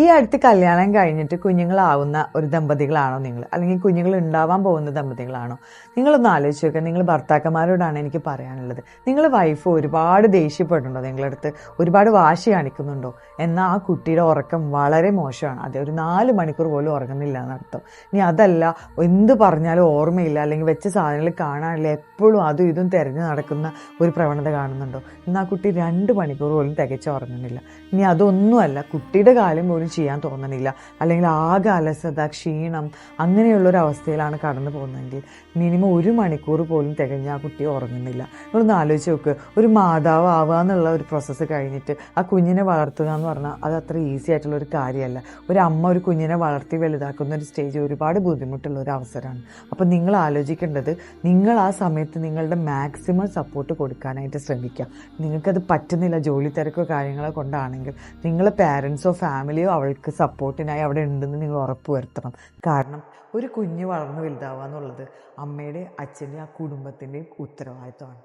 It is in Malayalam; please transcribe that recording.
ഈ അടുത്ത് കല്യാണം കഴിഞ്ഞിട്ട് കുഞ്ഞുങ്ങളാവുന്ന ഒരു ദമ്പതികളാണോ നിങ്ങൾ, അല്ലെങ്കിൽ കുഞ്ഞുങ്ങൾ ഉണ്ടാവാൻ പോകുന്ന ദമ്പതികളാണോ? നിങ്ങളൊന്ന് ആലോചിച്ച് നോക്കുക. നിങ്ങൾ ഭർത്താക്കന്മാരോടാണ് എനിക്ക് പറയാനുള്ളത്. നിങ്ങൾ വൈഫ് ഒരുപാട് ദേഷ്യപ്പെടുന്നുണ്ടോ? നിങ്ങളുടെ അടുത്ത് ഒരുപാട് വാശി കാണിക്കുന്നുണ്ടോ? എന്നാൽ ആ കുട്ടിയുടെ ഉറക്കം വളരെ മോശമാണ്. അതെ, ഒരു 4 മണിക്കൂർ പോലും ഉറങ്ങുന്നില്ല എന്നർത്ഥം. ഇനി അതല്ല, എന്ത് പറഞ്ഞാലും ഓർമ്മയില്ല, അല്ലെങ്കിൽ വെച്ച സാധനങ്ങൾ കാണാനില്ല, എപ്പോഴും അതും ഇതും തിരഞ്ഞു നടക്കുന്ന ഒരു പ്രവണത കാണുന്നുണ്ടോ? എന്നാൽ ആ കുട്ടി 2 മണിക്കൂർ പോലും തികച്ച് ഉറങ്ങുന്നില്ല. ഇനി അതൊന്നുമല്ല, കുട്ടിയുടെ കാര്യം പോലും ചെയ്യാൻ തോന്നണില്ല, അല്ലെങ്കിൽ ആകെ അലസത, ക്ഷീണം, അങ്ങനെയുള്ളൊരവസ്ഥയിലാണ് കടന്നു പോകുന്നതെങ്കിൽ മിനിമം 1 മണിക്കൂർ പോലും തികഞ്ഞ് ആ കുട്ടി ഉറങ്ങുന്നില്ല. നിങ്ങളൊന്ന് ആലോചിച്ച് നോക്ക്. ഒരു മാതാവ് ആവുക എന്നുള്ള ഒരു പ്രോസസ്സ് കഴിഞ്ഞിട്ട് ആ കുഞ്ഞിനെ വളർത്തുക എന്ന് പറഞ്ഞാൽ അത് അത്ര ഈസി ആയിട്ടുള്ള ഒരു കാര്യമല്ല. ഒരു അമ്മ ഒരു കുഞ്ഞിനെ വളർത്തി വലുതാക്കുന്ന ഒരു സ്റ്റേജ് ഒരുപാട് ബുദ്ധിമുട്ടുള്ള ഒരു അവസരമാണ്. അപ്പം നിങ്ങൾ ആലോചിക്കേണ്ടത്, നിങ്ങൾ ആ സമയത്ത് നിങ്ങളുടെ മാക്സിമം സപ്പോർട്ട് കൊടുക്കാനായിട്ട് ശ്രമിക്കുക. നിങ്ങൾക്കത് പറ്റുന്നില്ല, ജോലി തിരക്കോ കാര്യങ്ങളോ കൊണ്ടാണെങ്കിൽ നിങ്ങളെ പാരൻസോ ഫാമിലിയോ അവൾക്ക് സപ്പോർട്ടിനായി അവിടെ ഉണ്ടെന്ന് നിങ്ങൾ ഉറപ്പുവരുത്തണം. കാരണം ഒരു കുഞ്ഞ് വളർന്ന് വലുതാവുക എന്നുള്ളത് അമ്മയുടെ, അച്ഛൻ്റെയും ആ കുടുംബത്തിൻ്റെയും ഉത്തരവാദിത്തമാണ്.